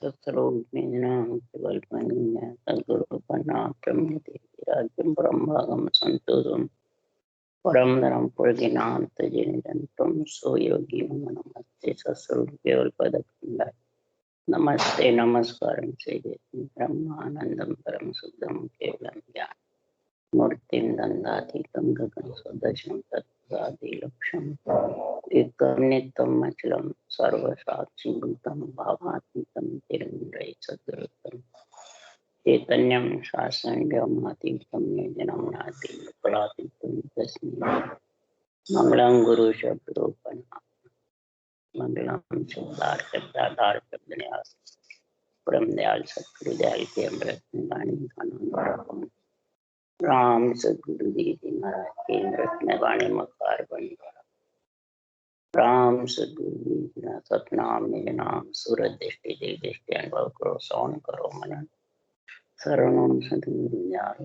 सत्सरोज्ञानगुरु संतोषम परम धर्म पुरगिनाथ जिनजंतुम सो योगी नमस्ते सत्स्वरूप केवल पदखंडाय नमस्ते नमस्कारं से ब्रह्मानंदम परम शुद्धम केवलम ज्ञान मूर्तिम दंडातीतं गगन सदृशं तत्सादिलक्ष्यम् एकनित्यं अचलं सर्वसाक्षिभूतं भावातीतं तिरंगै सद्गुरुतं चैतन्यं शासनव्योमातीतं निजनं नाति पलातीतं तस्मै मंगलम गुरु शब्दोपन मंगलम शुद्धार शब्दाधार शब्दन्यास परम दयाल सतगुरु दयाल के अमृत वाणी का नाम राम सतगुरु जी महाराज के अमृत में वाणी मकार बन राम सतगुरु जी सतनाम निज नाम सूरज दृष्टि देव दृष्टि अनुभव करो सौन करो मनन शरणम सतगुरु ज्ञान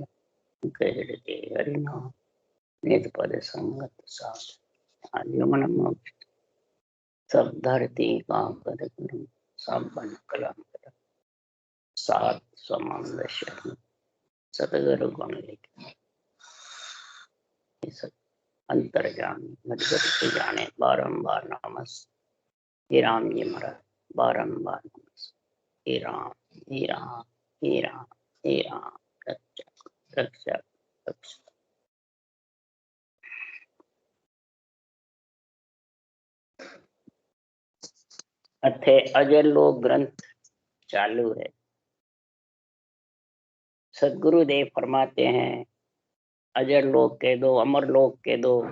कहते हरिनाम निज पद संगत साथ आर्यमन मोक्ष सब धरती का कर करूं सब बन कलम कर सात समावेश सतगुरु गुण लिखे अंतर जान मधुगति जाने बारंबार नमस हे राम जी महाराज बारंबार नमस हे राम हे राम हे राम हे राम रक्षा रक्षा रक्षा। अथे अजर लोक ग्रंथ चालू है। सदगुरुदेव फरमाते हैं अजर लोक कह दो, अमर लोक कह दो,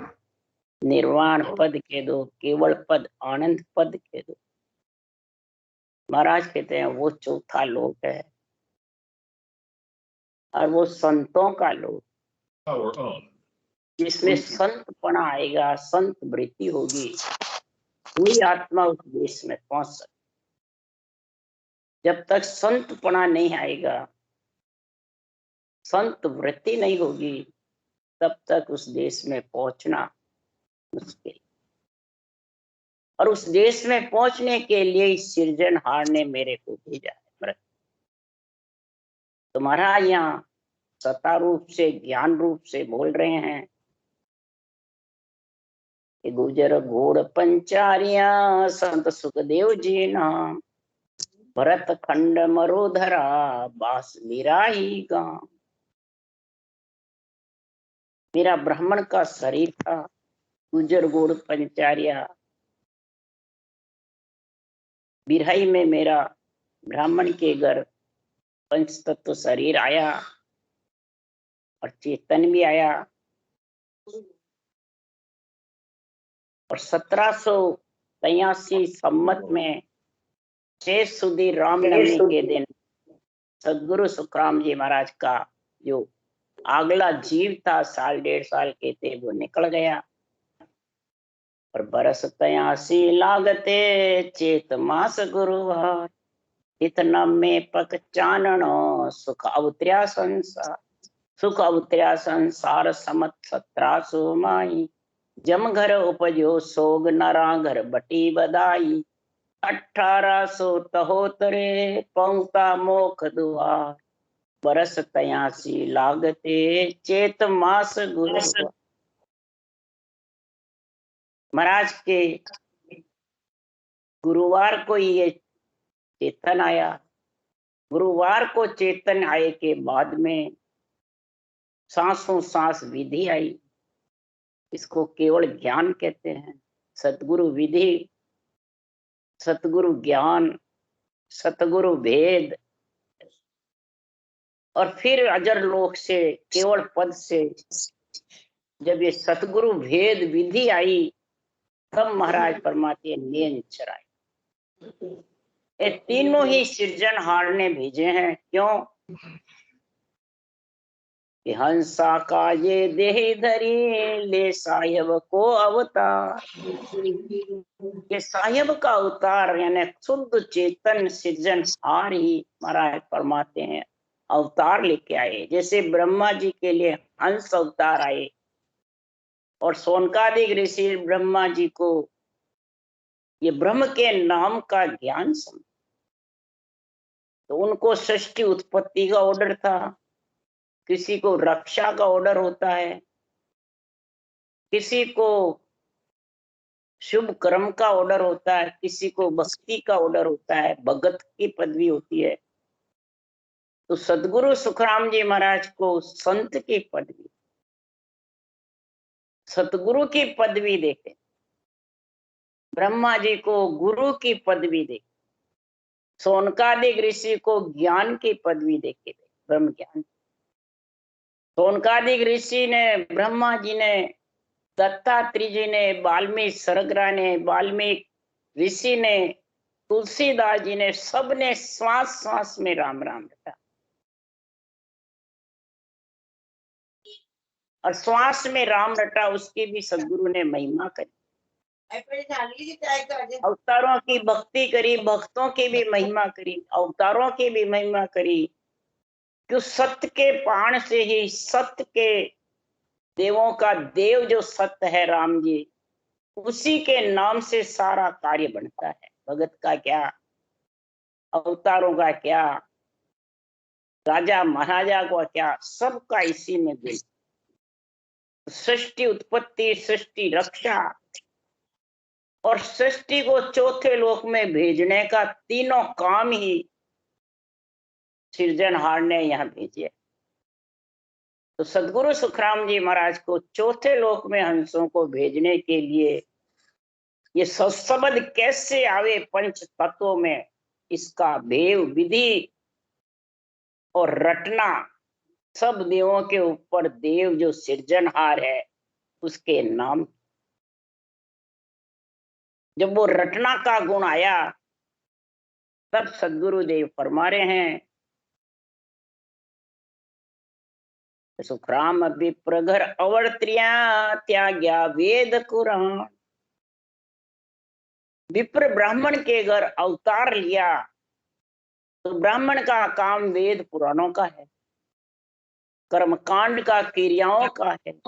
निर्वाण पद कह दो, केवल पद आनंद पद कह दो। महाराज कहते हैं वो चौथा लोक है और वो संतों का लोक जिसमें संतपना आएगा, संत वृत्ति होगी, वही आत्मा उस देश में पहुंच सकती। जब तक संतपना नहीं आएगा, संत वृत्ति नहीं होगी, तब तक उस देश में पहुंचना मुश्किल। और उस देश में पहुंचने के लिए सृजनहार ने मेरे को भेजा है। तुम्हारा यहाँ सत्ता रूप से ज्ञान रूप से बोल रहे हैं कि गुजर घोड़ पंचारिया संत सुखदेव जी नाम भरत खंड मरोधरा बास बिराही गांव। मेरा ब्राह्मण का शरीर था, गुजर घोड़ पंचारिया बिराही में मेरा ब्राह्मण के घर पंच तत्व शरीर आया और चेतन भी आया। और 1783 सम्मत में 6 सुधी रामनवमी के दिन सदगुरु सुखराम जी महाराज का जो अगला जीव था, 1.5 साल के थे, वो निकल गया। और बरस 83 लागते चेत मास गुरुवार इतना में पक चाननो सुख अवतर्या संसार। सुख अवतर्या संसार समत 1700 माई जम घर उपजो सोग नरा घर बटी बदाई 1873 पहुंचा मोख दुआर बरस 83 लागते चेत मास गुरु। महाराज के गुरुवार को ये चेतन आया। गुरुवार को चेतन आए के बाद में सांसों सांस विधि आई। इसको केवल ज्ञान कहते हैं। सतगुरु विधि, सतगुरु ज्ञान, सतगुरु भेद। और फिर अजर लोक से केवल पद से जब ये सतगुरु भेद विधि आई, तब महाराज फरमाते नींद चराई। ये तीनों ही सृजनहार ने भेजे हैं। क्यों? कि हंसा का ये देह धरी ले साहेब को अवतार। ये साहेब का अवतार यानी शुद्ध चेतन सृजनहार ही महाराज फरमाते हैं अवतार लेके आए। जैसे ब्रह्मा जी के लिए हंस अवतार आए और सोनकादिक ऋषि ब्रह्मा जी को ये ब्रह्म के नाम का ज्ञान समझ तो उनको सृष्टि उत्पत्ति का ऑर्डर था, किसी को रक्षा का ऑर्डर होता है, किसी को शुभ कर्म का ऑर्डर होता है, किसी को भक्ति का ऑर्डर होता है, भगत की पदवी होती है। तो सदगुरु सुखराम जी महाराज को संत की पदवी, सतगुरु की पदवी देते, ब्रह्मा जी को गुरु की पदवी दे, सोनकादिक ऋषि को ज्ञान की पदवी देके दे, ब्रह्म ज्ञान। सोनकादिक ऋषि ने, ब्रह्मा जी ने, दत्तात्रेय जी ने, वाल्मीकि सरगरा ने, वाल्मीकि ऋषि ने, तुलसीदास जी ने, सबने श्वास श्वास में राम राम रटा, और श्वास में राम रटा, उसकी भी सदगुरु ने महिमा करी, अवतारों की भक्ति करी, भक्तों की भी महिमा करी, अवतारों की भी महिमा करी। क्यों? सत्य के पाण से ही, सत्य के देवों का देव जो सत्य है राम जी, उसी के नाम से सारा कार्य बनता है। भगत का क्या, अवतारों का क्या, राजा महाराजा को क्या, सबका इसी में गुण। सृष्टि उत्पत्ति, सृष्टि रक्षा और सृष्टि को चौथे लोक में भेजने का तीनों काम ही सृजनहार ने यहाँ भेजे। तो सदगुरु सुखराम जी महाराज को चौथे लोक में हंसों को भेजने के लिए ये शब्द कैसे आवे पंच तत्वों में, इसका भेव विधि और रटना, सब देवों के ऊपर देव जो सृजनहार है उसके नाम। जब वो रटना का गुण आया तब सदगुरु देव फरमा रहे हैं, सुखराम विप्र घर अवर्त्रिया त्याग्या वेद कुरान। विप्र ब्राह्मण के घर अवतार लिया, तो ब्राह्मण का काम वेद पुराणों का है, कर्मकांड का, क्रियाओं का है।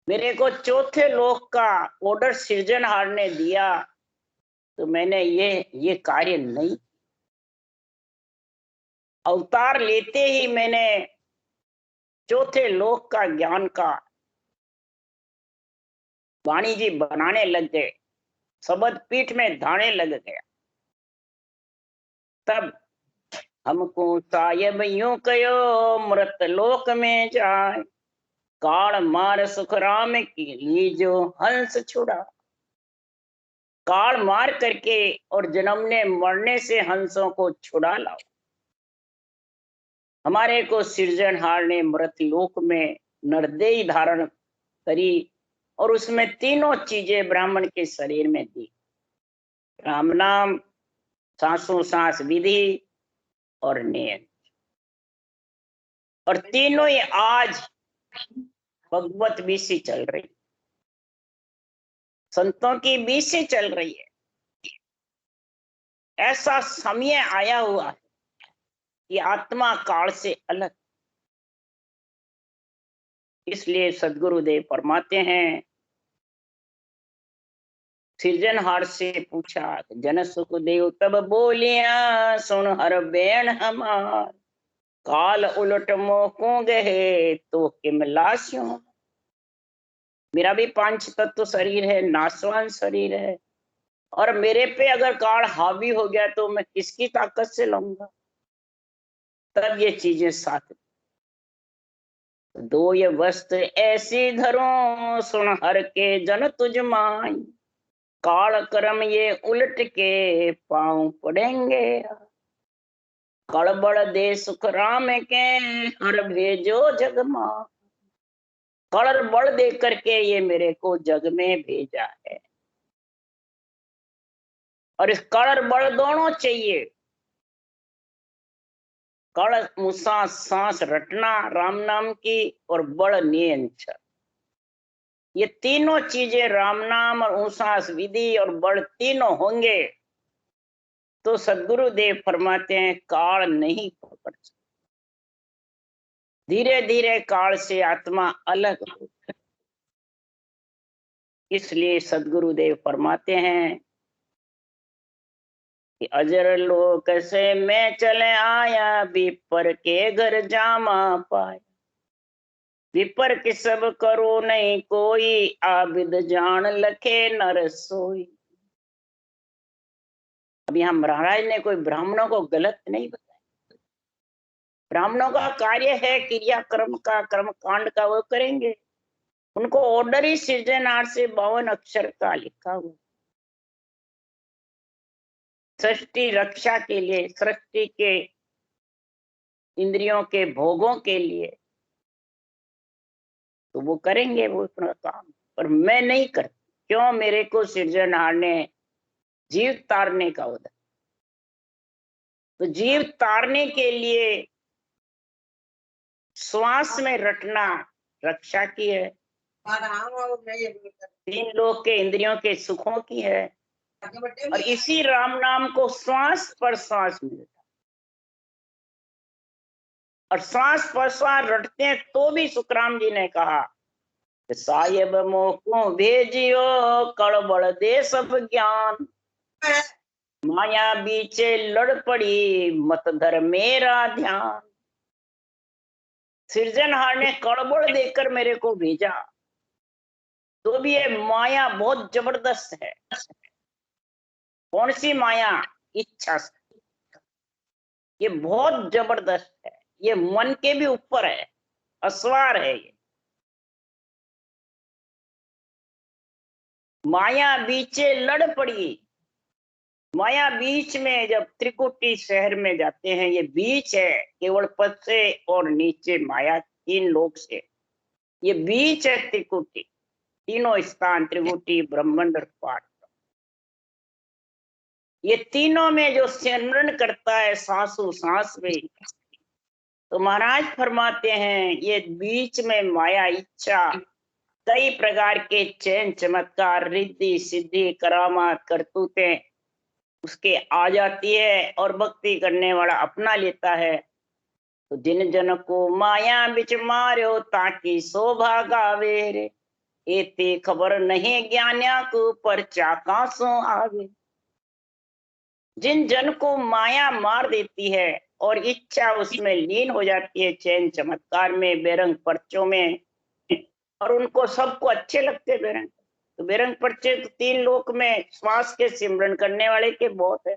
मेरे को चौथे लोक का ऑर्डर सृजनहार ने दिया, तो मैंने ये कार्य नहीं, अवतार लेते ही मैंने चौथे लोक का ज्ञान का वाणी जी बनाने लग गए, शब्द पीठ में धाने लग गया। तब हमको सायब यूं कयो मृत लोक में जाए, काल मार सुखराम की लीजो हंस छुड़ा। काल मार करके और जन्मने मरने से हंसों को छुड़ा लाओ। हमारे को सृजनहार ने मृत लोक में नरदेही धारण करी और उसमें तीनों चीजें ब्राह्मण के शरीर में दी, राम नाम, सांसों सांस विधि और नियम। और तीनों ही आज भगवत बीसी चल रही, संतों की बीसी चल रही है। ऐसा समय आया हुआ है कि आत्मा काल से अलग। इसलिए सदगुरुदेव फरमाते हैं, सृजनहार से पूछा, जन सुख देव तब बोलिया, सुन हर बेन हमार, काल उलट मोको गए तो किम लास्यों। मेरा भी पांच तत्व शरीर है, नाशवान शरीर है, और मेरे पे अगर काल हावी हो गया तो मैं किसकी ताकत से लाऊंगा। तब ये चीजें साथ, दो ये वस्त्र ऐसी धरो, सुन हर के जन तुझ माई, काल कर्म ये उलट के पांव पड़ेंगे। कड़बड़ दे सुख राम के हर भेजो जग मां, कड़बड़ दे करके ये मेरे को जग में भेजा है। और इस कड़बड़ दोनों चाहिए, कड़ मुसा सांस रटना राम नाम की, और बड़ नियंत्रण, ये तीनों चीजें राम नाम और उसास विधि और बड़ तीनों होंगे तो सदगुरुदेव फरमाते हैं काल नहीं पकड़ सकता। धीरे धीरे काल से आत्मा अलग हो। इसलिए सदगुरुदेव फरमाते हैं कि अजर लोक से मैं चले आया, विपर के घर जामा पाया। विपर के सब करो नहीं कोई, आबिद जान लखे नर सोई। अब यहाँ महाराज ने कोई ब्राह्मणों को गलत नहीं बताया। ब्राह्मणों का कार्य है क्रिया कर्म का, कर्म कांड का वो करेंगे। उनको ऑर्डर ही सृजनहार से 52 अक्षर का लिखा हुआ, सृष्टि रक्षा के लिए, सृष्टि के इंद्रियों के भोगों के लिए, तो वो करेंगे वो अपना काम। पर मैं नहीं करती, क्यों? मेरे को सृजनहार ने जीव तारने का उदय, तो जीव तारने के लिए श्वास में रटना रक्षा की है, 3 लोक के इंद्रियों के सुखों की है, और इसी राम नाम को श्वास पर श्वास मिलता, और श्वास पर श्वास रटते हैं तो भी सुखराम जी ने कहा साहेब मोको भेजियो, कड़बड़ दे सब ज्ञान, माया बीचे लड़ पड़ी, मत धर मेरा ध्यान। सृजनहार ने कड़बड़ देकर मेरे को भेजा, तो भी ये माया बहुत जबरदस्त है। कौन सी माया? इच्छा से। ये बहुत जबरदस्त है, ये मन के भी ऊपर है, असवार है ये। माया बीचे लड़ पड़ी। माया बीच में, जब त्रिकुटी शहर में जाते हैं, ये बीच है, केवल पद से और नीचे माया, 3 लोक से ये बीच है त्रिकुटी, तीनों स्थान त्रिकुटी ब्रह्मांड और पाठ। ये तीनों में जो सिमरन करता है सांसों सांस में, तो महाराज फरमाते हैं ये बीच में माया इच्छा कई प्रकार के चैन चमत्कार रिद्धि सिद्धि करामात करतूतें उसके आ जाती है, और भक्ति करने वाला अपना लेता है। तो जिन जन को माया बिच मार्यो, ताकि शोभा गावे रे, एते खबर नहीं ज्ञानिया को परचा कासों आवे। जिन जन को माया मार देती है और इच्छा उसमें लीन हो जाती है, चैन चमत्कार में, बेरंग पर्चों में, और उनको सबको अच्छे लगते बेरंग, तो बेरंग पर्चे तो 3 लोक में श्वास के सिमरन करने वाले के बहुत है।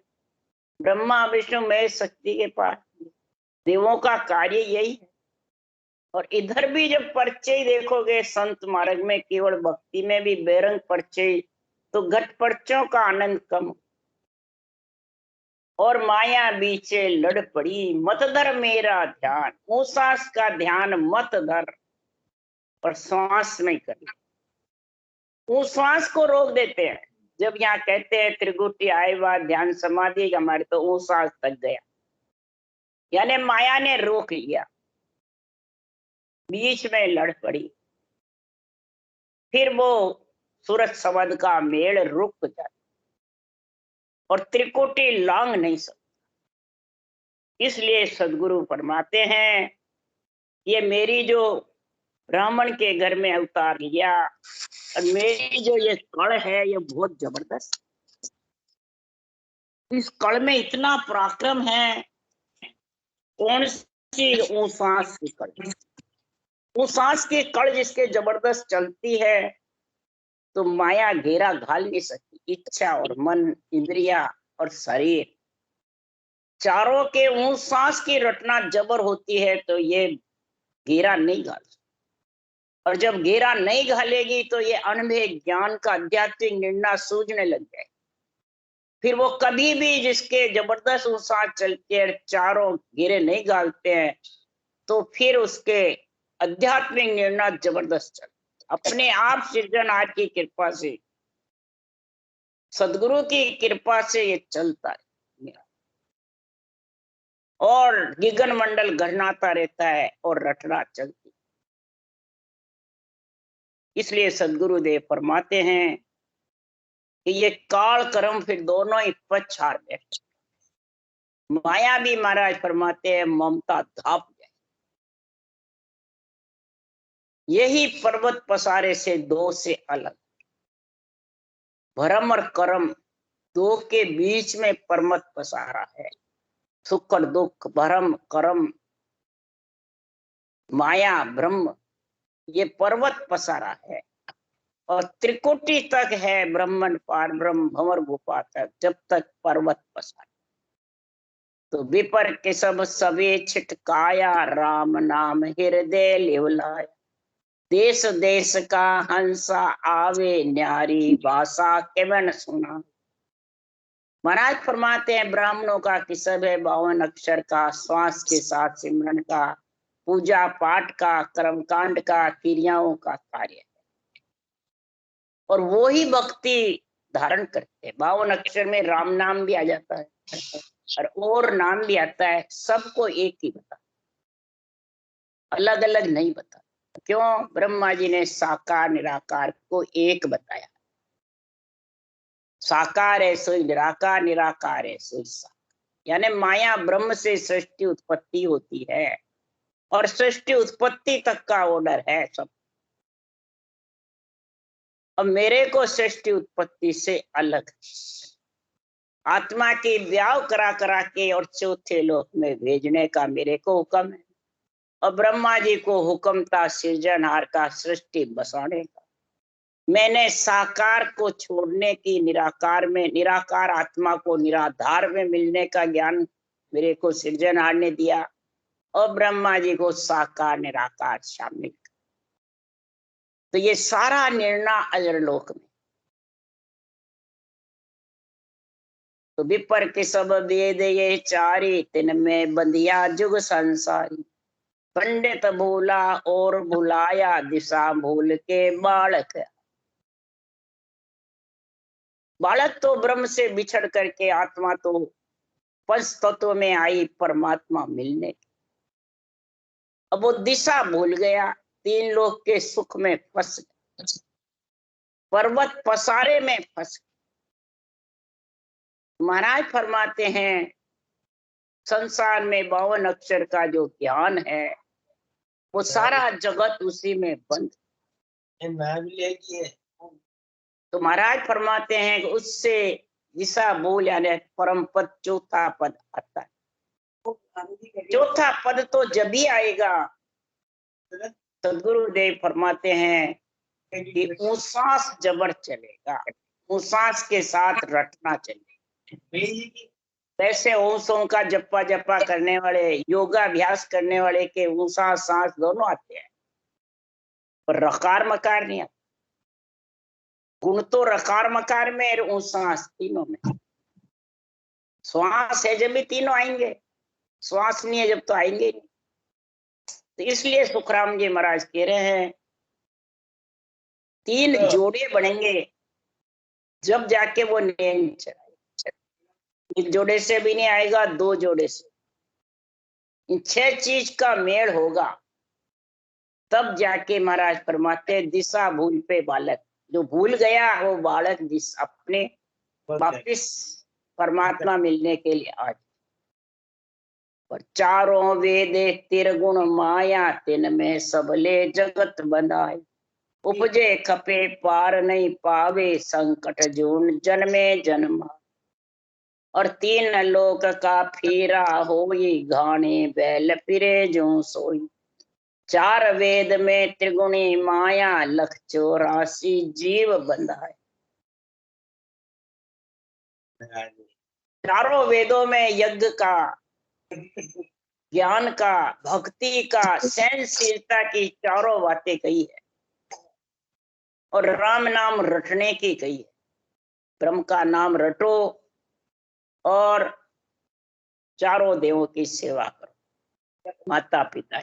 ब्रह्मा विष्णु महेश शक्ति के पास देवों का कार्य यही है। और इधर भी जब पर्चे देखोगे संत मार्ग में, केवल भक्ति में भी बेरंग पर्चे, तो घट पर्चों का आनंद कम। और माया बीचे लड़ पड़ी, मत धर मेरा ध्यान, उसास का ध्यान मत धर, और श्वास में कर, उस श्वास को रोक देते हैं। जब यहाँ कहते हैं त्रिगुटी आए बाद ध्यान समाधि, हमारे तो वो सांस तक गया, यानी माया ने रोक लिया, बीच में लड़ पड़ी, फिर वो सूरज शब्द का मेल रुक जाता, और त्रिकुटी लांग नहीं सकता। इसलिए सदगुरु फरमाते हैं ये मेरी जो ब्राह्मण के घर में अवतार लिया, और मेरी जो ये कड़ है ये बहुत जबरदस्त। इस कड़ में इतना पराक्रम है। कौन सी? सांस की कड़। सांस की कड़ जिसके जबरदस्त चलती है, तो माया घेरा घाल नहीं सकती। इच्छा और मन, इंद्रिया और शरीर, चारों के सांस की रटना जबर होती है, तो ये घेरा नहीं घाल। और जब घेरा नहीं घालेगी तो ये अनभे ज्ञान का आध्यात्मिक निर्णय सूझने लग जाए। फिर वो कभी भी जिसके जबरदस्त सांस चलते हैं, चारों घेरे नहीं घालते हैं, तो फिर उसके आध्यात्मिक निर्णय जबरदस्त चल, अपने आप सृजनहार की कृपा से, सदगुरु की कृपा से ये चलता है, और गिगन मंडल गहनाता रहता है और रटना चलती। इसलिए सदगुरुदेव फरमाते हैं कि ये काल कर्म फिर दोनों ही पक्ष हार बैठे। माया भी महाराज फरमाते हैं ममता धाप जाए। यही पर्वत पसारे से 2 से अलग, भरम और कर्म दो के बीच में परमत पसारा है। सुख और दुख, भरम कर्म, माया ब्रह्म, ये पर्वत पसारा है। और त्रिकोटि तक है ब्रह्मन पार ब्रह्म भंवर गुफा तक, जब तक पर्वत पसारा। तो विपर के सब सवे छिटकाया, राम नाम हृदय लिवलाया। देश देश का हंसा आवे, न्यारी भाषा केवन सुना। महाराज फरमाते हैं ब्राह्मणों का किसब है 52 अक्षर का, श्वास के साथ सिमरन का, पूजा पाठ का, कर्मकांड का, क्रियाओं का कार्य है। और वो ही भक्ति धारण करते हैं। 52 अक्षर में राम नाम भी आ जाता है और नाम भी आता है। सबको एक ही बता, अलग अलग नहीं बता। क्यों? ब्रह्मा जी ने साकार निराकार को एक बताया। साकार है सोई निराकार, निराकार है सोई साकार। यानी माया ब्रह्म से सृष्टि उत्पत्ति होती है और सृष्टि उत्पत्ति तक का ऑर्डर है सब। अब मेरे को सृष्टि उत्पत्ति से अलग आत्मा की ब्याह करा करा के और चौथे लोक में भेजने का मेरे को हुक्म है। और ब्रह्मा जी को हुक्म था सृजनहार का, सृष्टि बसाने का। मैंने साकार को छोड़ने की निराकार में, निराकार आत्मा को निराधार में मिलने का ज्ञान मेरे को सृजनहार ने दिया और ब्रह्मा जी को साकार निराकार शामिल। तो ये सारा निर्णय अजर लोक में। तो विपर के सब वेद ये चारी, तिन में बंधिया जुग संसारी। पंडित भूला और भुलाया, दिशा भूल के बालक। बालक तो ब्रह्म से बिछड़ करके आत्मा तो पंच तत्व में आई परमात्मा मिलने। अब वो दिशा भूल गया, 3 लोक के सुख में फंस गया, पर्वत पसारे में फंस गया। महाराज फरमाते हैं संसार में 52 अक्षर का जो ज्ञान है वो सारा जगत उसी में बंद। तो महाराज फरमाते हैं कि उससे दिशा भूल यानी परम पद चौथा पद आता है। चौथा पद तो जब ही आएगा, सदगुरुदेव फरमाते हैं कि ऊसास जबर चलेगा, ऊसास के साथ रटना चलेगा। वैसे ऊसों का जप्पा जप्पा करने वाले, योगाभ्यास करने वाले के ऊसा सांस दोनों आते हैं, पर रकार मकार नहीं आता। गुण तो रकार मकार में और ऊसास तीनों में। श्वास है जब भी तीनों आएंगे, श्वास नहीं है जब तो आएंगे नहीं। तो इसलिए सुखराम जी महाराज कह रहे हैं 3 जोड़े बनेंगे जब जाके वो नैन चढ़ाए। 1 जोड़े से भी नहीं आएगा, 2 जोड़े से। इन 6 चीज का मेल होगा तब जाके महाराज फरमाते दिशा भूल पे बालक। जो भूल गया वो बालक अपने वापिस परमात्मा मिलने के लिए आज। और चारों वेद तिरगुण माया, तिन में सबले जगत बनाए। उपजे खपे पार नहीं पावे, संकट जून जन्मे जन्मा। और 3 लोक का फेरा होई, घाने बैल फिरे जो सोई। 4 वेद में त्रिगुणी माया, 184 जीव बंधाए। चारों वेदों में यज्ञ का, ज्ञान का, भक्ति का, सहनशीलता की चारों बातें कही है। और राम नाम रटने की कही है। ब्रह्म का नाम रटो और चारों देवों की सेवा करो, माता पिता।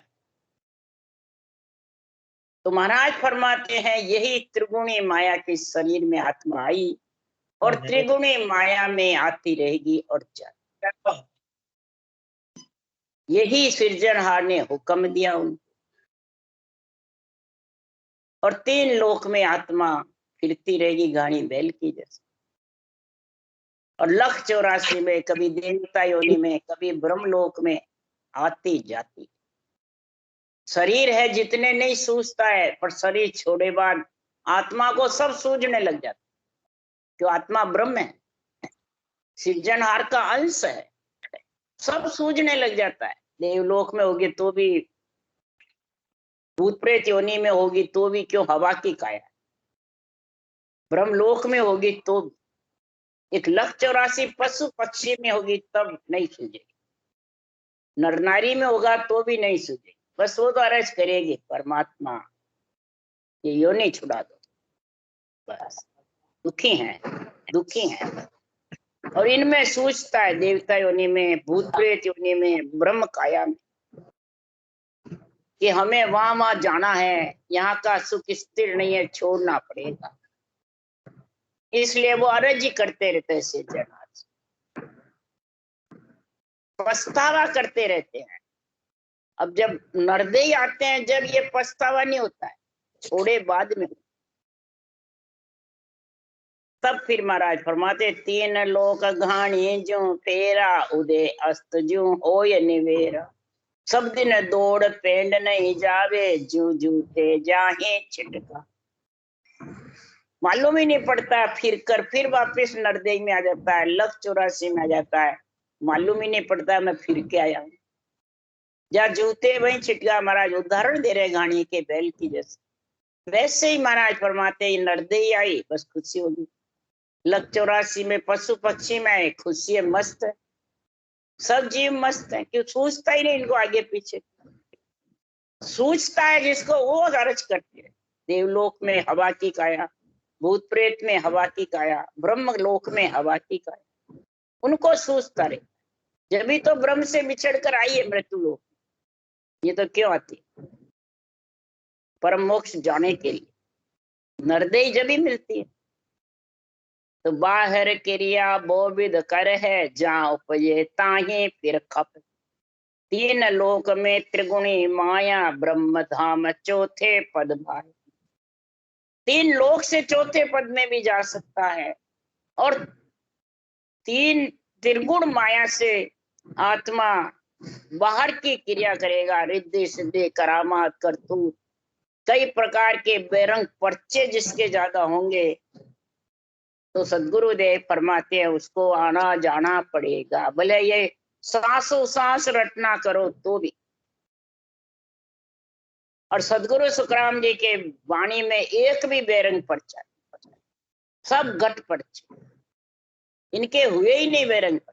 तो महाराज फरमाते हैं यही त्रिगुणी माया के शरीर में आत्मा आई और त्रिगुणी माया में आती रहेगी और जाती। यही सृजनहार ने हुक्म दिया उनको। और 3 लोक में आत्मा फिरती रहेगी घानी बैल की जैसे। और 184 में, कभी देवता योनि में, कभी ब्रह्मलोक में आती जाती। शरीर है जितने नहीं सूझता है, पर शरीर छोड़े बाद आत्मा को सब सूझने लग जाता, क्यों? आत्मा ब्रह्म है। सृजनहार का अंश है, सब सूझने लग जाता है। देवलोक में होगी तो भी, भूत प्रेत योनि में होगी तो भी क्यों हवा की काया, ब्रह्मलोक में होगी तो, 1,84,00,000 पशु पक्षी में होगी तब नहीं सूझेगी, नर नारी में होगा तो भी नहीं सूझेगी। बस वो तो अर्ज करेगी, परमात्मा ये योनि छुड़ा दो, बस दुखी हैं, दुखी हैं। और इनमें सूझता है, देवता योनि में, भूत प्रेत योनि में, ब्रह्म काया में, कि हमें वहां वहां जाना है, यहाँ का सुख स्थिर नहीं है, छोड़ना पड़ेगा। इसलिए वो अर्ज ही करते रहते हैं, जनाज पछतावा करते रहते हैं। अब जब नरदेई आते हैं, जब ये पछतावा नहीं होता है, छोड़े बाद में, तब फिर महाराज फरमाते, 3 लोक घाणी जो फेरा, उदय अस्त जो होय निवेरा, सब दिन दौड़ पेंड नहीं जावे, जू जूते जाहे छिटका। मालूम ही नहीं पड़ता, फिर वापस नरदेई में आ जाता है, 1,84,00,000 में आ जाता है, मालूम ही नहीं पड़ता मैं फिर के आया हूँ। जहाँ जूते वहीं छिटका। महाराज उदाहरण दे रहे घाणी के बैल की जैसे, वैसे ही महाराज फरमाते नरदेई आई बस खुशी होगी, 1,84,00,000 में पशु पक्षी में आए, खुशी है, मस्त है, सब जीव मस्त है। क्यों सूझता ही नहीं इनको आगे पीछे, सूझता है जिसको वो अर्ज करते हैं। देवलोक में हवा की काया, भूत प्रेत में हवा की काया, ब्रह्म लोक में हवा की काया, उनको सूझता रहे। जब भी तो ब्रह्म से बिछड़ कर आई है मृत्यु लोक, ये तो क्यों आती, परम मोक्ष जाने के लिए नरदेई जब भी मिलती है। तो बाहर क्रिया बोविद कर है, जहाँ उपजे ताहे फिर खप, 3 लोक में त्रिगुणी माया, ब्रह्म धाम चौथे पद भाई। 3 लोक से चौथे पद में भी जा सकता है, और 3 त्रिगुण माया से आत्मा बाहर की क्रिया करेगा, रिद्धि सिद्धि करामात करतूत, कई प्रकार के बेरंग पर्चे जिसके ज्यादा होंगे, तो सदगुरुदेव फरमाते हैं उसको आना जाना पड़ेगा, भले ये सांसों सांस रटना करो तो भी। और सदगुरु सुखराम जी के वाणी में एक भी बेरंग पर्चा, सब घट पर्चे, इनके हुए ही नहीं बेरंग पर्चे।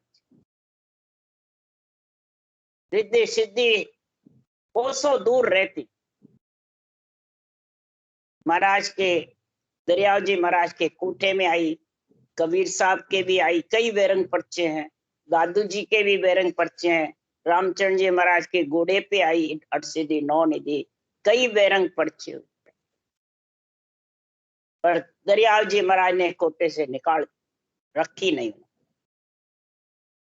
रिद्धि सिद्धि कोसों दूर रहती। महाराज के, दरियाव जी महाराज के कूठे में आई, कबीर साहब के भी आई, कई बेरंग पर्चे हैं, दादू जी के भी बेरंग पर्चे हैं, रामचंद्र जी महाराज के घोड़े पे आई, 8 सिद्धि 9 निधि, कई बेरंग पर्चे। पर दरियाव जी महाराज ने कोटे से निकाल रखी नहीं,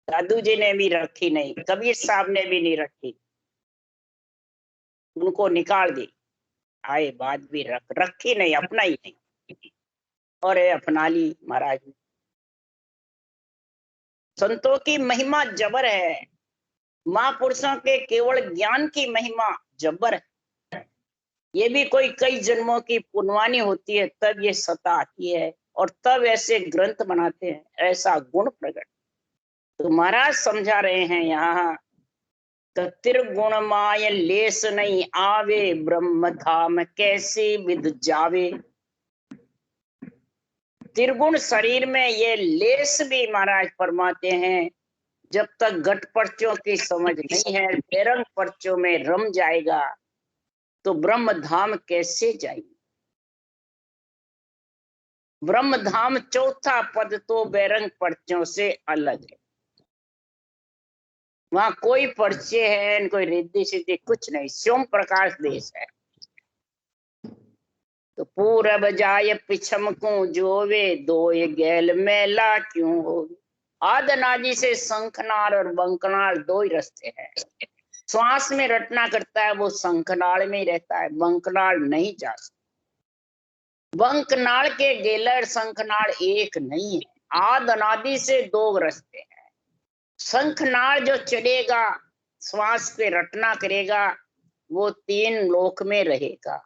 दादू जी ने भी रखी नहीं, कबीर साहब ने भी नहीं रखी, उनको निकाल दी, आए बाद भी रखी नहीं, अपना ही नहीं, और अपना ली महाराज ने। संतों की महिमा जबर है, महापुरुषों के केवल ज्ञान की महिमा जबर है। ये भी कोई कई जन्मों की पुण्यवानी होती है, तब ये सत्ता आती है, और तब ऐसे ग्रंथ बनाते हैं, ऐसा गुण प्रकट। तो महाराज समझा रहे हैं यहाँ, त्रिगुण माय लेस नहीं आवे, ब्रह्म धाम कैसे विद जावे। त्रिगुण शरीर में ये लेस भी महाराज फरमाते हैं, जब तक घट पर्चों की समझ नहीं है, बेरंग पर्चों में रम जाएगा तो ब्रह्म धाम कैसे जाएगी। ब्रह्म धाम चौथा पद तो बेरंग पर्चों से अलग है, वहां कोई पर्चे हैं, कोई रिद्धि सिद्धि कुछ नहीं, स्वयं प्रकाश देश है। तो पूरब जाय पिछम को जोवे, दो ये गैल मेला क्यों हो। आदनादि से शंखनाल और बंकनाल 2 ही रास्ते हैं। श्वास में रटना करता है वो शंखनाल में ही रहता है, बंकनाल नहीं जा सकता। बंकनाल के गेलर शंखनाल एक नहीं है, आदनादि से 2 रास्ते हैं। शंखनाल जो चढ़ेगा, श्वास पे रटना करेगा, वो 3 लोक में रहेगा,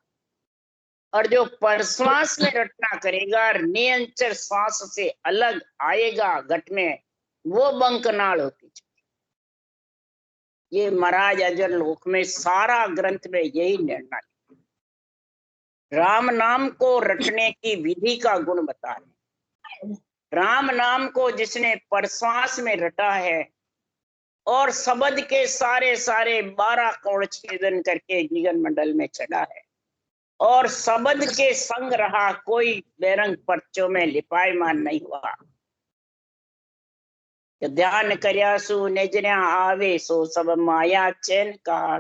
और जो परश्वास में रटना करेगा, नियंचर श्वास से अलग आएगा घट में, वो बंकनाल होती चली। ये महाराज अजर लोक में सारा ग्रंथ में यही निर्णय, राम नाम को रटने की विधि का गुण बता रहे। राम नाम को जिसने परश्वास में रटा है और शब्द के सारे सारे 12 कोण छेदन करके जीवन मंडल में चढ़ा है और शब्द के संग रहा, कोई बेरंग पर्चों में लिपायमान नहीं हुआ। ध्यान करयासु निजन्या आवे सो सब माया चैन का,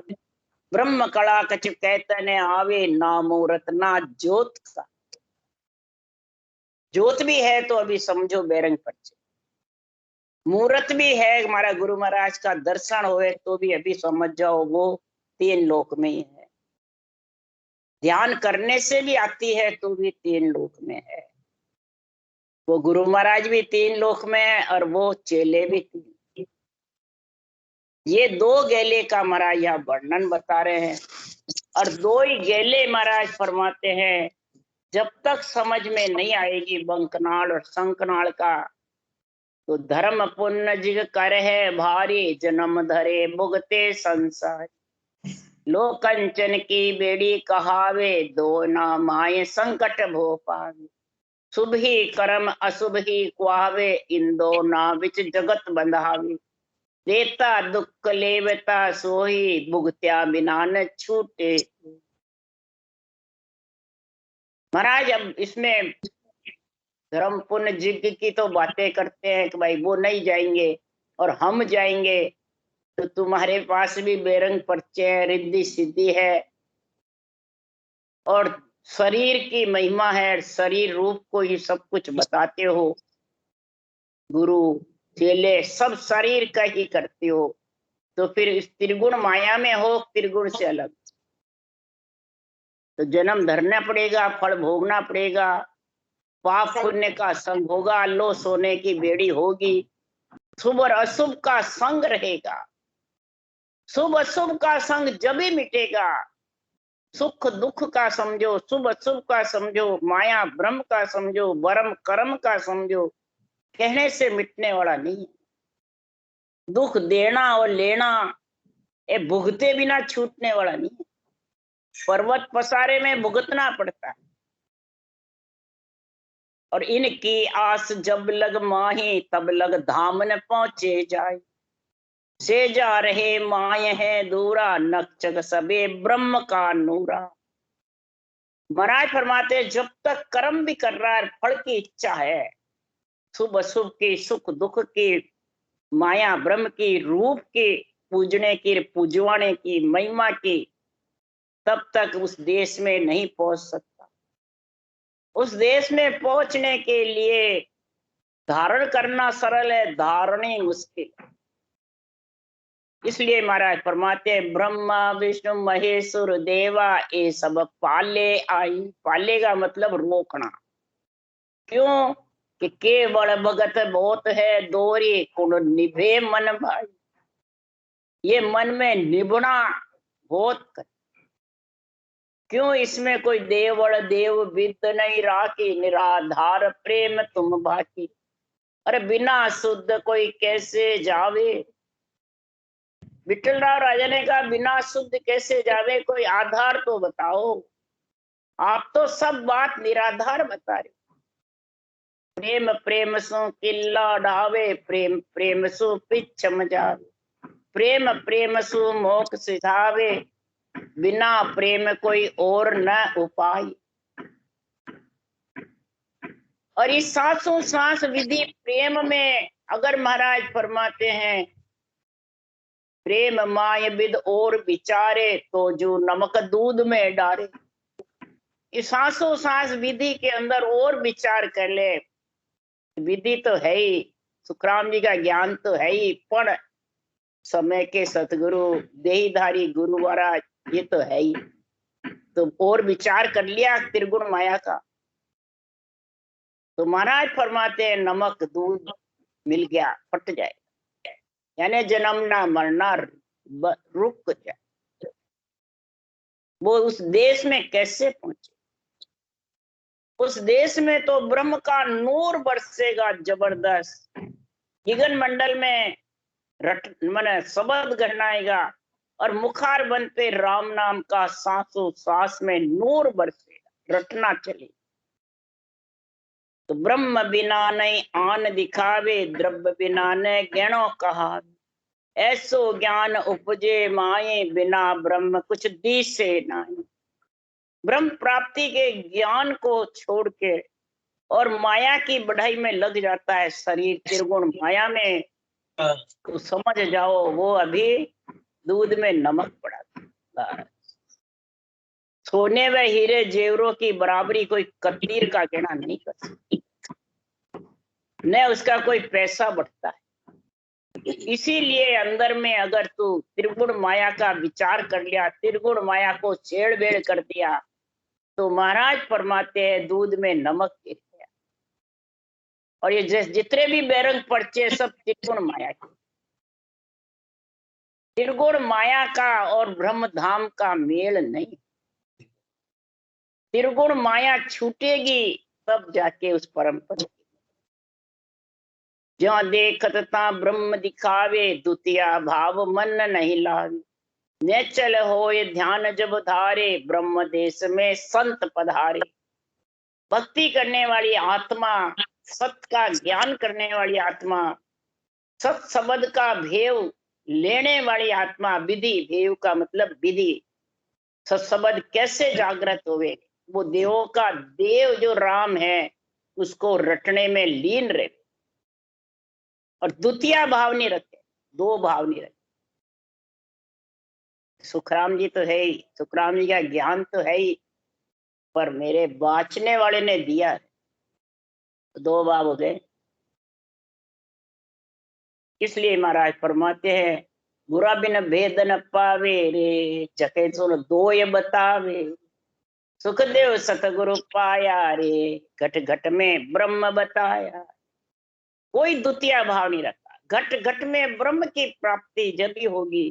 ब्रह्म कला कछ कहतन आवे ना मूर्त ना ज्योत का। ज्योत भी है तो अभी समझो बेरंग पर्चे, मूर्त भी है हमारा गुरु महाराज का दर्शन होए तो भी अभी समझ जाओ वो 3 लोक में ही है। ध्यान करने से भी आती है तो भी 3 लोक में है। वो गुरु महाराज भी 3 लोक में है और वो चेले भी 3। ये 2 गेले का महाराज यहाँ वर्णन बता रहे हैं और 2 ही गेले महाराज फरमाते हैं। जब तक समझ में नहीं आएगी बंकनाल और शंकनाल का, तो धर्म पुण्य जिग कर है भारी, जन्म धरे भुगते संसार। लोकंचन की बेड़ी कहावे, दो ना माये संकट भो पावे। शुभ ही कर्म अशुभ ही कुआवे, इन दो ना विच जगत बंधावे। देता दुख लेवता सोही, भुगत्या बिना न छूटे। महाराज अब इसमें धर्म पुण्य जिग की तो बातें करते हैं कि भाई वो नहीं जाएंगे और हम जाएंगे, तो तुम्हारे पास भी बेरंग पर्चे है, रिद्धि सिद्धि है और शरीर की महिमा है, शरीर रूप को ही सब कुछ बताते हो। गुरु चेले सब शरीर का ही करते हो, तो फिर इस त्रिगुण माया में हो, त्रिगुण से अलग तो जन्म धरना पड़ेगा, फल भोगना पड़ेगा, पाप पुण्य का संग होगा, लो सोने की बेड़ी होगी, शुभ और अशुभ का संग रहेगा। शुभ अशुभ का संग जब ही मिटेगा, सुख दुख का समझो, शुभ अशुभ का समझो, माया ब्रह्म का समझो, वर्म कर्म का समझो, कहने से मिटने वाला नहीं। दुख देना और लेना ये भुगते बिना छूटने वाला नहीं। पर्वत पसारे में भुगतना पड़ता है। और इनकी आस जब लग माही, तब लग धाम न पहुंचे जाए। से जा रहे माय है दूरा, नक्षक सबे ब्रह्म का नूरा। महाराज फरमाते जब तक कर्म भी कर रहा है, फल की इच्छा है, शुभ अशुभ की, सुख दुख की, माया ब्रह्म की, रूप की, पूजने की, पूजवाने की, महिमा की, तब तक उस देश में नहीं पहुंच सकता। उस देश में पहुंचने के लिए धारण करना सरल है, धारणी मुश्किल। इसलिए महाराज फरमाते हैं ब्रह्मा विष्णु महेश्वर देवा ये सब पाले आई। पाले का मतलब रोकना। क्यों कि केवल भगत बहुत है, दोरी कुण निभे मन भाई। ये मन में निभना बहुत कर। क्यों इसमें कोई देवल देव विद नहीं राखी, निराधार प्रेम तुम बाकी। अरे बिना शुद्ध कोई कैसे जावे। विठलराव राजा ने कहा बिना शुद्ध कैसे जावे, कोई आधार तो बताओ। आप तो सब बात निराधार बता रहे। प्रेम प्रेम सो किल्ला ढावे, प्रेम प्रेम सो पिछ मजावे, प्रेम प्रेम सो मोक्ष सिधावे, बिना प्रेम कोई और न उपाय। और इस सांसों सांस विधि प्रेम में अगर महाराज फरमाते हैं प्रेम माय विद और विचारे, तो जो नमक दूध में डारे। इस सांसों सांस विधि के अंदर और विचार कर ले। विधि तो है ही, सुखराम जी का ज्ञान तो है ही, पर समय के सतगुरु देहीधारी गुरु महाराज ये तो है ही। तो और विचार कर लिया त्रिगुण माया का, तो महाराज फरमाते हैं नमक दूध मिल गया, फट जाए, यानी जन्मना मरना रुक जाए। वो उस देश में कैसे पहुंचे? उस देश में तो ब्रह्म का नूर बरसेगा जबरदस्त। गगन मंडल में मैंने शब्द गहनाएगा और मुखार बंद पे राम नाम का सांसों सांस में नूर बरसेगा, रटना चले। तो ब्रह्म बिना नहीं आन दिखावे, द्रव्य बिना ने गणों कहा, ऐसो ज्ञान उपजे माये, बिना ब्रह्म कुछ दिसे नहीं। ब्रह्म प्राप्ति के ज्ञान को छोड़ के और माया की बढ़ाई में लग जाता है शरीर त्रिगुण माया में, तो समझ जाओ वो अभी दूध में नमक पड़ा। सोने व हीरे जेवरों की बराबरी कोई कतीर का कहना नहीं कर सकती, न उसका कोई पैसा बढ़ता है। इसीलिए अंदर में अगर तू त्रिगुण माया का विचार कर लिया, त्रिगुण माया को छेड़बेड़ कर दिया, तो महाराज फरमाते हैं दूध में नमक गिर गया। और ये जितने भी बैरंग पर्चे सब त्रिगुण माया के, त्रिगुण माया का और ब्रह्म धाम का मेल नहीं। त्रिगुण माया छूटेगी तब जाके उस परम पद, जहाँ देखत ता ब्रह्म दिखावे, द्वितीय भाव मन नहीं लावे। नेचल होए ध्यान जब धारे, ब्रह्म देश में संत पधारे। भक्ति करने वाली आत्मा, सत का ज्ञान करने वाली आत्मा, सत शब्द का भेव लेने वाली आत्मा, विधि भेव का मतलब विधि, सत शब्द कैसे जागृत होवे, वो देवों का देव जो राम है उसको रटने में लीन रहे, और द्वितीय भाव नहीं रखे, दो भाव नहीं रखे। सुखराम जी तो है ही, सुखराम जी का ज्ञान तो है ही, पर मेरे बाचने वाले ने दिया, तो दो भाव हो गए। इसलिए महाराज फरमाते हैं बुरा बिन भेद न पावे रे, जके सुन दो ये बतावे। सुखदेव सतगुरु पाया रे, घट घट में ब्रह्म बताया। कोई द्वितीय भाव नहीं रखा, घट घट में ब्रह्म की प्राप्ति जब भी होगी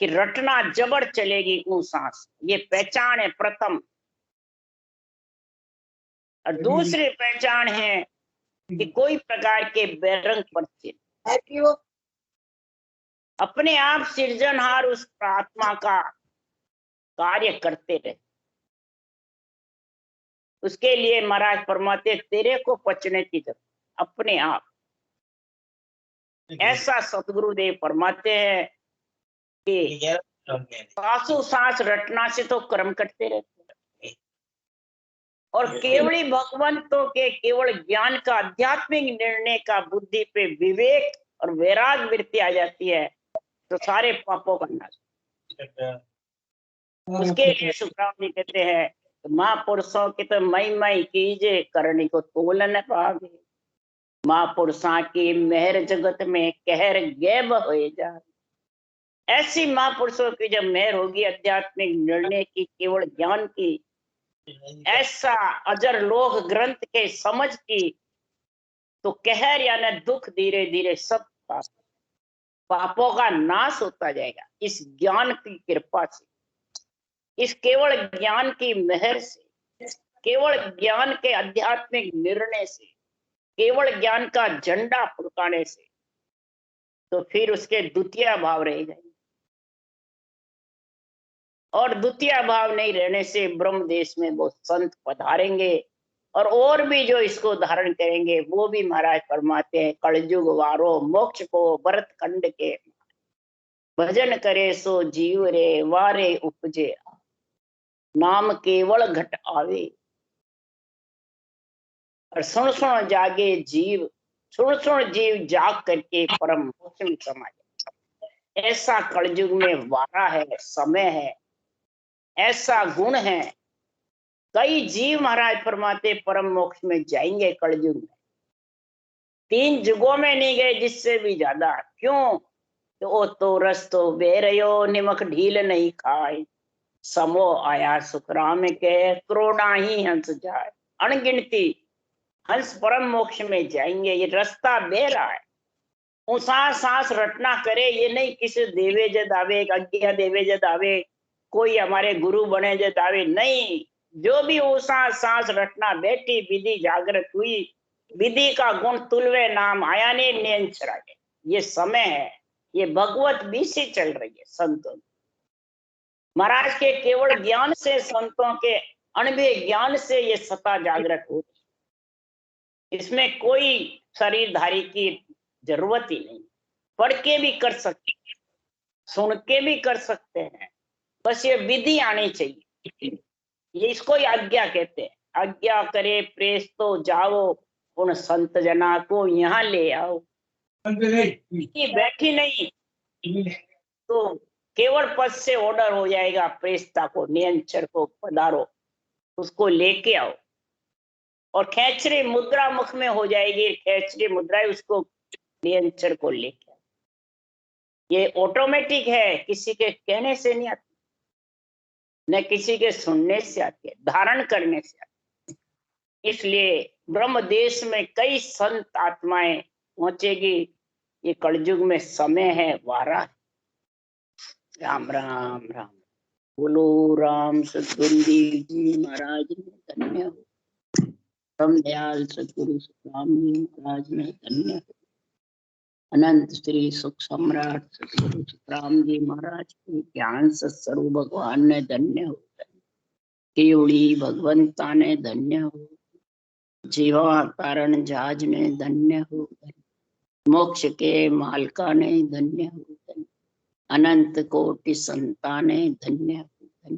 कि रटना जबर चलेगी ऊ सांस, ये पहचान है प्रथम। और दूसरी पहचान है कि कोई प्रकार के बैरंग पर्चे अपने आप सृजनहार उस आत्मा का कार्य करते रहे। उसके लिए महाराज फरमाते तेरे को पचने की जरूरत, अपने आप। ऐसा सतगुरुदेव फरमाते हैं कि सांसों सांस रटना से तो कर्म करते रहते हैं, और केवली भगवंतों के केवल ज्ञान का आध्यात्मिक निर्णय का बुद्धि पे विवेक और वैराग वृत्ति आ जाती है, तो सारे पापों का नाश। उसके लिए सुखराम जी कहते हैं महापुरुषों की तो मई मई कीजे, करनी को तोल न पावे। महापुरुषों की मेहर जगत में कहर गैब हो जा। ऐसी महापुरुषों की जब मेहर होगी आध्यात्मिक निर्णय की, केवल ज्ञान की, ऐसा अजर लोक ग्रंथ के समझ की, तो कहर यानी दुख धीरे धीरे सब पापों का नाश होता जाएगा इस ज्ञान की कृपा से, इस केवल ज्ञान की मेहर से, केवल ज्ञान के आध्यात्मिक निर्णय से, केवल ज्ञान का झंडा फुड़काने से। तो फिर उसके द्वितीय भाव रह जाएंगे, और द्वितीय भाव नहीं रहने से ब्रह्म देश में वो संत पधारेंगे, और भी जो इसको धारण करेंगे वो भी महाराज फरमाते हैं कलयुग वारो मोक्ष को भरत खंड के, भजन करे सो जीव रे वारे उपजे, नाम केवल घट आवे। और सुन सुन जागे जीव, सुन सुन जीव जाग करके परम मोक्ष में समा जाए। ऐसा कलयुग में वारा है, समय है, ऐसा गुण है। कई जीव महाराज फरमाते परम मोक्ष में जाएंगे कलयुग में, 3 युगों में नहीं गए जिससे भी ज्यादा। क्यों? तो रस तो बेरयो निमक ढील नहीं खाए, समो आया सुखराम के करोड़ा ही हंस जाए। अनगिनती हंस परम मोक्ष में जाएंगे, ये रास्ता बह रहा है। ऊसा सांस रटना करे, ये नहीं किसी देवे जद आवे, अज्ञा देवे जद आवे, कोई हमारे गुरु बने जद आवे, नहीं। जो भी ऊसा सांस रटना बैठी विधि जागृत हुई, विधि का गुण तुलवे नाम आया ने नियंचरागे। ये समय है, ये भगवत बीसी चल रही है संतों। महाराज के केवल ज्ञान से, संतों के अनुभव ज्ञान से ये सत्ता जागृत होती। इसमें कोई शरीरधारी की जरूरत ही नहीं। पढ़ के भी कर सकते हैं, सुन के भी कर सकते हैं, बस ये विधि आनी चाहिए। ये इसको ही आज्ञा कहते हैं। आज्ञा करे प्रेस तो जाओ, उन संत जना को यहाँ ले आओ। विधि बैठी नहीं तो केवल पद से ऑर्डर हो जाएगा, प्रेस्ता को, नियंचर को पधारो, उसको लेके आओ। और खेचरी मुद्रा मुख में हो जाएगी, खेचरी मुद्रा, उसको नियंचर को लेके आओ। ये ऑटोमेटिक है, किसी के कहने से नहीं आती, न किसी के सुनने से आती है, धारण करने से आती है। इसलिए ब्रह्म देश में कई संत आत्माएं पहुंचेगी। ये कलयुग में समय है, वारा है। राम राम राम। बोलो राम सतगुरु देव जी महाराज ने धन्य हो। परम दयाल सतगुरु सुखराम जी महाराज ने धन्य हो। अनंत श्री सुख सम्राट सतगुरु सुखराम जी महाराज के ज्ञान सत्स्वरूप भगवान ने धन्य हो। केवड़ी भगवंता ने धन्य हो। जीवा कारण जहाज ने धन्य हो। मोक्ष के मालका ने धन्य हो। अनंत कोटि संताने धन्य हो।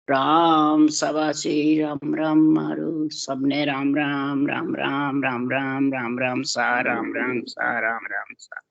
राम सभा श्री राम राम मारो। सबने राम राम राम राम राम राम राम राम सा, राम राम सा, राम राम सा।